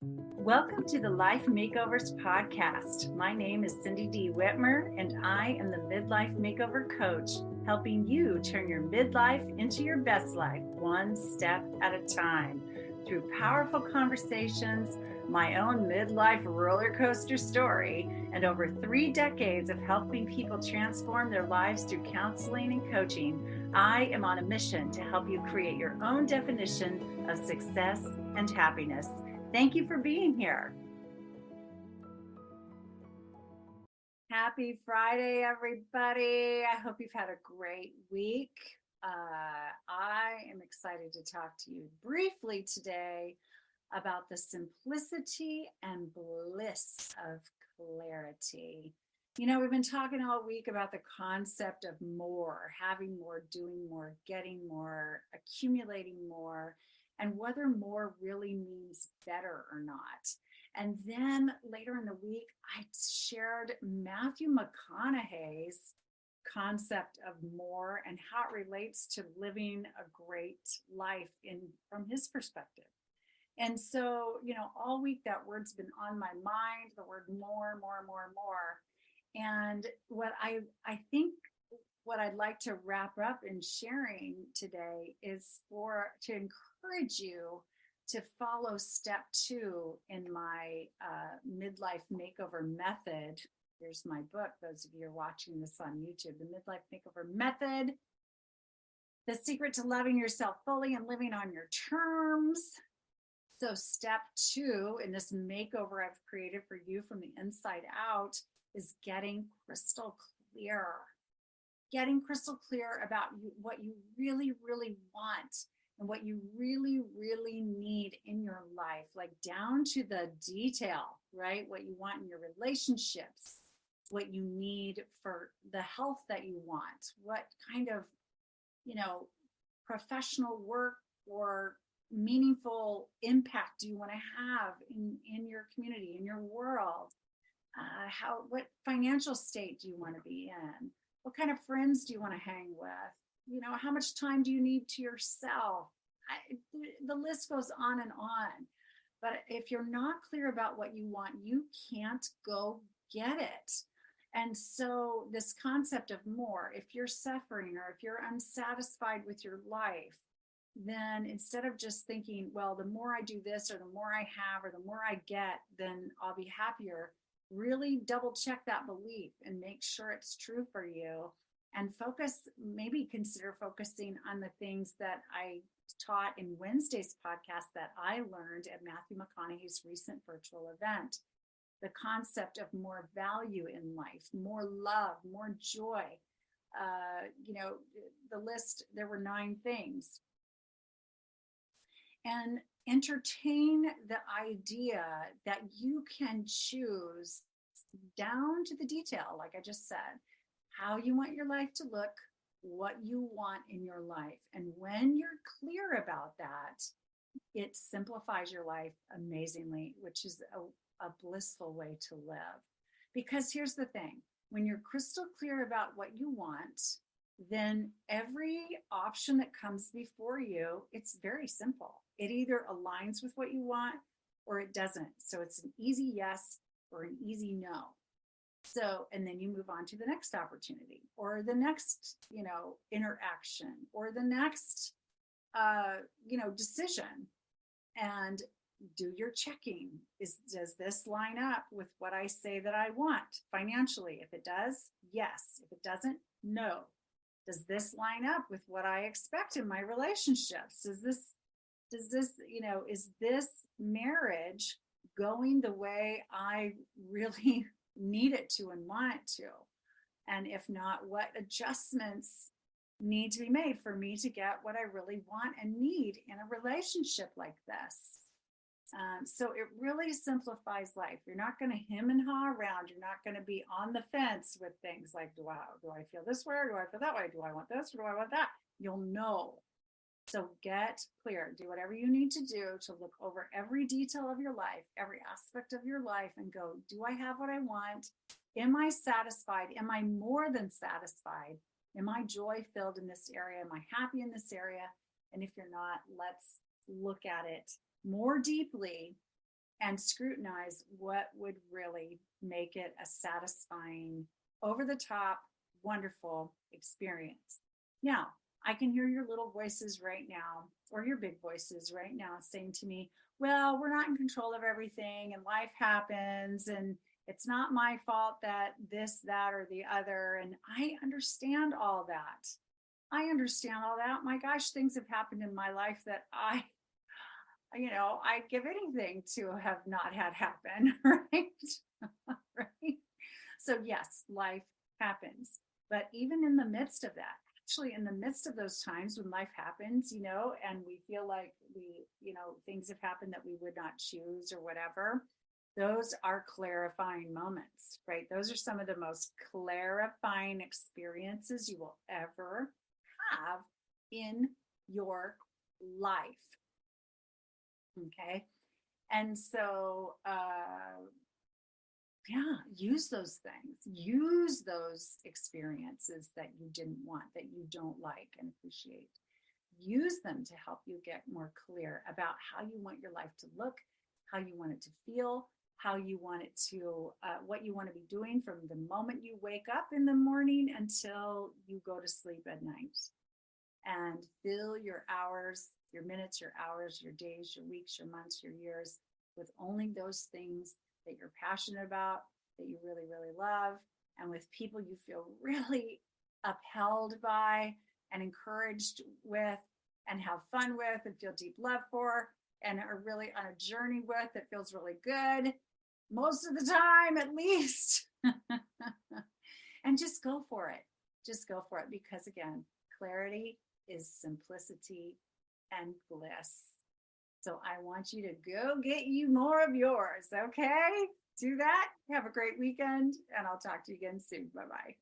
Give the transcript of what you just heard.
Welcome to the Life Makeovers podcast. My name is Cindy D. Whitmer, and I am the Mid-Life Makeover Coach, helping you turn your midlife into your best life, one step at a time. Through powerful conversations, my own midlife roller coaster story, and over 3 decades of helping people transform their lives through counseling and coaching, I am on a mission to help you create your own definition of success and happiness. Thank you for being here. Happy Friday, everybody. I hope you've had a great week. I am excited to talk to you briefly today about the simplicity and bliss of clarity. You know, we've been talking all week about the concept of more, having more, doing more, getting more, accumulating more, and whether more really means better or not. And then later in the week, I shared Matthew McConaughey's concept of more and how it relates to living a great life from his perspective. And so, you know, all week that word's been on my mind, the word more. And what I think what I'd like to wrap up in sharing today is to encourage you to follow step 2 in my Mid-Life Makeover Method. Here's my book. Those of you who are watching this on YouTube, the Mid-Life Makeover Method, the secret to loving yourself fully and living on your terms. So step 2 in this makeover I've created for you from the inside out is getting crystal clear. Getting crystal clear about what you really, really want and what you really, really need in your life, like down to the detail, right? What you want in your relationships, what you need for the health that you want, what kind of, you know, professional work or meaningful impact do you want to have in your community, in your world? What financial state do you want to be in? What kind of friends do you want to hang with? You know, how much time do you need to yourself? The list goes on and on. But if you're not clear about what you want, you can't go get it. And so this concept of more, if you're suffering or if you're unsatisfied with your life, then instead of just thinking, well, the more I do this or the more I have or the more I get, then I'll be happier. Really double check that belief and make sure it's true for you, and maybe consider focusing on the things that I taught in Wednesday's podcast that I learned at Matthew McConaughey's recent virtual event. The concept of more value in life, more love, more joy. You know, the list, there were 9 things. And entertain the idea that you can choose down to the detail, like I just said, how you want your life to look, what you want in your life. And when you're clear about that, it simplifies your life amazingly, which is a blissful way to live. Because here's the thing, when you're crystal clear about what you want, then every option that comes before you, it's very simple. It either aligns with what you want or it doesn't. So it's an easy yes or an easy no. So, and then you move on to the next opportunity or the next, you know, interaction or the next, decision, and do your checking. Does this line up with what I say that I want financially? If it does, yes. If it doesn't, no. Does this line up with what I expect in my relationships? Is this, is this marriage going the way I really need it to and want it to? And if not, what adjustments need to be made for me to get what I really want and need in a relationship like this? So it really simplifies life. You're not going to hem and haw around. You're not going to be on the fence with things like, do I feel this way or do I feel that way? Do I want this or do I want that? You'll know. So get clear. Do whatever you need to do to look over every detail of your life, every aspect of your life, and go, do I have what I want? Am I satisfied? Am I more than satisfied? Am I joy filled in this area? Am I happy in this area? And if you're not, let's look at it more deeply and scrutinize what would really make it a satisfying, over the top, wonderful experience. Now, I can hear your little voices right now, or your big voices right now, saying to me, well, we're not in control of everything, and life happens, and it's not my fault that this, that, or the other. And I understand all that. I understand all that. My gosh, things have happened in my life that I'd give anything to have not had happen, right? Right. So, yes, life happens. But even in the midst of that, actually, in the midst of those times when life happens, and we feel like things have happened that we would not choose or whatever, those are clarifying moments, right? Those are some of the most clarifying experiences you will ever have in your life. Okay. And so, yeah, use those things, use those experiences that you didn't want, that you don't like and appreciate. Use them to help you get more clear about how you want your life to look, how you want it to feel, how you want it to, what you want to be doing from the moment you wake up in the morning until you go to sleep at night. And fill your hours, your minutes, your hours, your days, your weeks, your months, your years with only those things that you're passionate about, that you really, really love, and with people you feel really upheld by and encouraged with and have fun with and feel deep love for and are really on a journey with that feels really good most of the time, at least. And just go for it. Just go for it, because again, clarity is simplicity and bliss. So I want you to go get you more of yours. Okay, do that. Have a great weekend, and I'll talk to you again soon. Bye-bye.